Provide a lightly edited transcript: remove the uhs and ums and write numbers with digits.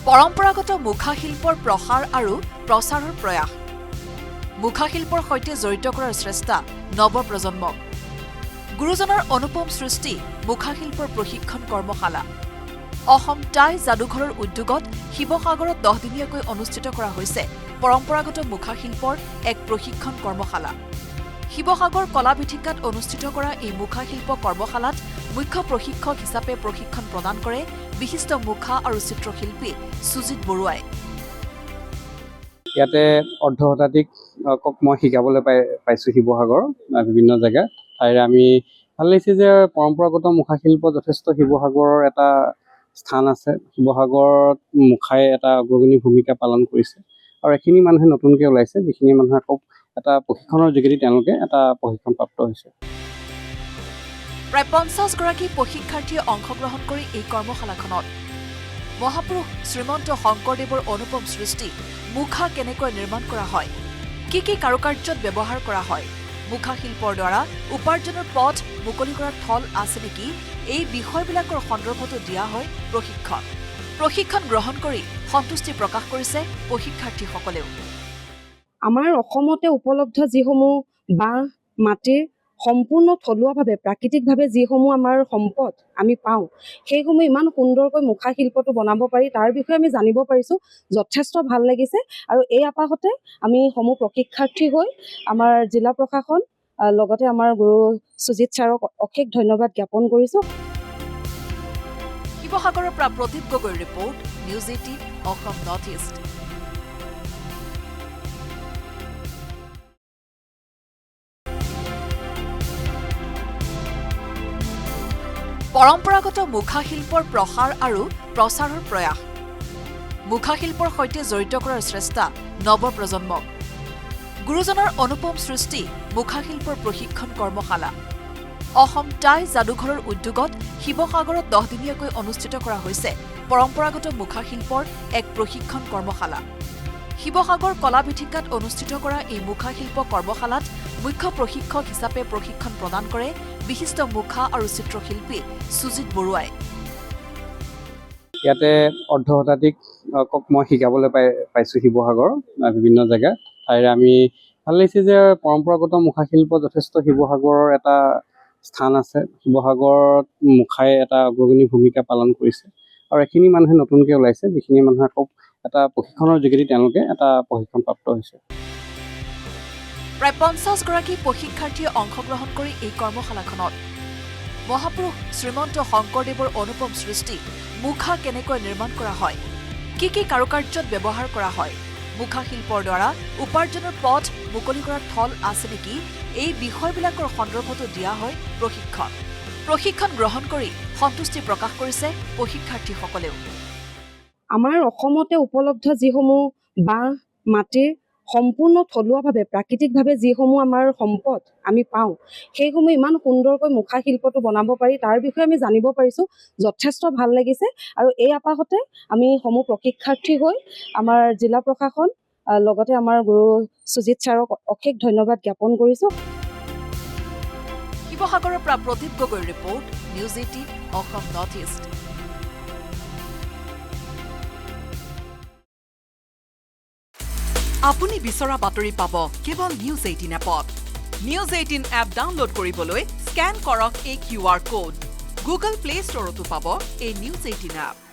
পৰম্পৰাগত মুখা শিল্পৰ প্ৰসাৰ আৰু প্ৰচাৰৰ প্ৰয়াস মুখা শিল্পৰ সৈতে জড়িত কৰাৰ চেষ্টা নৱপ্ৰজন্মক গুৰুজনৰ অনুপম সৃষ্টি মুখা শিল্পৰ প্ৰশিক্ষণ কৰ্মশালা অসম টাই যাদুঘৰৰ উদ্যোগত শিৱসাগৰত 10 দিনীয়াকৈ অনুষ্ঠিত কৰা হৈছে পৰম্পৰাগত মুখা শিল্পৰ এক প্ৰশিক্ষণ কৰ্মশালা শিৱসাগৰ কলাবিথিকাত অনুষ্ঠিত কৰা এই মুখা শিল্প কৰ্মশালাত মুখ্য প্ৰশিক্ষক হিচাপে প্ৰশিক্ষণ প্ৰদান কৰে বিশিষ্ট মুখা আৰু চিত্ৰশিল্পী সুজিত বৰুৱাই ইয়াতে অৰ্ধশতাধিক মই শিকাবলৈ পাইছোঁ শিৱসাগৰ বিভিন্ন জেগাত ঠাইৰে আমি ভাল লাগিছে যে পৰম্পৰাগত মুখা শিল্প যথেষ্ট শিৱসাগৰৰ এটা স্থান আছে শিৱসাগৰত মুখাই এটা অগ্ৰণী ভূমিকা পালন কৰিছে আৰু এখিনি মানুহে নতুনকৈ ওলাইছে যিখিনি মানুহে খুব এটা প্ৰশিক্ষণৰ যোগেদি তেওঁলোকে এটা প্ৰশিক্ষণ প্ৰাপ্ত হৈছে প্ৰায় 50 গৰাকী প্ৰশিক্ষাৰ্থীয়ে অংশগ্ৰহণ কৰি এই কৰ্মশালাখনত মহাপুৰুষ শ্ৰীমন্ত শংকৰদেৱৰ অনুপম সৃষ্টি মুখা কেনেকৈ নিৰ্মাণ কৰা হয় কি কাৰুকাৰ্যত ব্যৱহাৰ কৰা হয় মুখা শিল্পৰ দ্বাৰা উপাৰ্জনৰ পথ মুকলি কৰাৰ থল আছে নেকি এই বিষয়বিলাকৰ সন্দৰ্ভতো দিয়া হয় প্ৰশিক্ষণ গ্ৰহণ কৰি সন্তুষ্টি প্ৰকাশ কৰিছে প্ৰশিক্ষাৰ্থীসকলেও আমাৰ অসমতে উপলব্ধ যিসমূহ বাঁহ মাটিৰ সম্পূৰ্ণ থলুৱাভাৱে প্ৰাকৃতিকভাৱে যিসমূহ আমাৰ সম্পদ আমি পাওঁ সেইসমূহ ইমান সুন্দৰকৈ মুখা শিল্পটো বনাব পাৰি তাৰ বিষয়ে আমি জানিব পাৰিছোঁ যথেষ্ট ভাল লাগিছে আৰু এই আপাহতে আমি সমূহ প্ৰশিক্ষাৰ্থী হৈ আমাৰ জিলা প্ৰশাসন লগতে আমাৰ গুৰু সুজিত ছাৰক অশেষ ধন্যবাদ জ্ঞাপন কৰিছোঁ শিৱসাগৰৰ পৰা প্ৰদীপ গগৈৰ report news 18 Assam north east পৰম্পৰাগত মুখা শিল্পৰ প্ৰসাৰ আৰু প্ৰচাৰৰ প্ৰয়াস মুখা শিল্পৰ সৈতে জড়িত কৰাৰ চেষ্টা নৱপ্ৰজন্মক গুৰুজনৰ অনুপম সৃষ্টি মুখা শিল্পৰ প্ৰশিক্ষণ কৰ্মশালা অসম টাই যাদুঘৰৰ উদ্যোগত শিৱসাগৰত 10 দিনীয়াকৈ অনুষ্ঠিত কৰা হৈছে পৰম্পৰাগত মুখা শিল্পৰ এক প্ৰশিক্ষণ কৰ্মশালা শিৱসাগৰ কলাবিথিকাত অনুষ্ঠিত কৰা এই মুখা শিল্প কৰ্মশালাত মুখ্য প্ৰশিক্ষক হিচাপে প্ৰশিক্ষণ প্ৰদান কৰে বিশিষ্ট মুখা আৰু চিত্ৰশিল্পী সুজিত বৰুৱাই ইয়াতে অৰ্ধশতাধিক মই শিকাবলৈ পাইছোঁ শিৱসাগৰ বিভিন্ন জেগাত ঠাইৰে আমি ভাল লাগিছে যে পৰম্পৰাগত মুখা শিল্প যথেষ্ট শিৱসাগৰৰ এটা স্থান আছে শিৱসাগৰত মুখাই এটা অগ্ৰণী ভূমিকা পালন কৰিছে আৰু এখিনি মানুহে নতুনকৈ ওলাইছে যিখিনি মানুহে খুব এটা প্ৰশিক্ষণৰ যোগেদি তেওঁলোকে এটা প্ৰশিক্ষণ প্ৰাপ্ত হৈছে প্ৰায় 50 গৰাকী প্ৰশিক্ষাৰ্থীয়ে অংশগ্ৰহণ কৰি এই কৰ্মশালাখনত মহাপুৰুষ শ্ৰীমন্ত শংকৰদেৱৰ অনুপম সৃষ্টি মুখা কেনেকৈ নিৰ্মাণ কৰা হয় কি কাৰুকাৰ্যত ব্যৱহাৰ কৰা হয় মুখা শিল্পৰ দ্বাৰা উপাৰ্জনৰ পথ মুকলি কৰাৰ থল আছে নেকি এই বিষয়বিলাকৰ সন্দৰ্ভতো দিয়া হয় প্ৰশিক্ষণ গ্ৰহণ কৰি সন্তুষ্টি প্ৰকাশ কৰিছে প্ৰশিক্ষাৰ্থীসকলেও আমাৰ অসমতে উপলব্ধ যিসমূহ বাঁহ মাটিৰ সম্পূৰ্ণ থলুৱাভাৱে প্ৰাকৃতিকভাৱে যিসমূহ আমাৰ সম্পদ আমি পাওঁ সেইসমূহ ইমান সুন্দৰকৈ মুখা শিল্পটো বনাব পাৰি তাৰ বিষয়ে আমি জানিব পাৰিছোঁ যথেষ্ট ভাল লাগিছে আৰু এই আপাহতে আমি সমূহ প্ৰশিক্ষাৰ্থী হৈ আমাৰ জিলা প্ৰশাসন লগতে আমাৰ গুৰু সুজিত ছাৰক অশেষ ধন্যবাদ জ্ঞাপন কৰিছোঁ শিৱসাগৰৰ পৰা প্ৰদীপ গগৈৰ report news 18 Assam north east আপুনি বিচৰা বাতৰি পাব কেৱল নিউজ 18 এপত নিউজ 18 এপ ডাউনলোড কৰিবলৈ স্কেন কৰক এই QR কোড গুগল প্লে ষ্টৰতো পাব এই নিউজ 18 এপ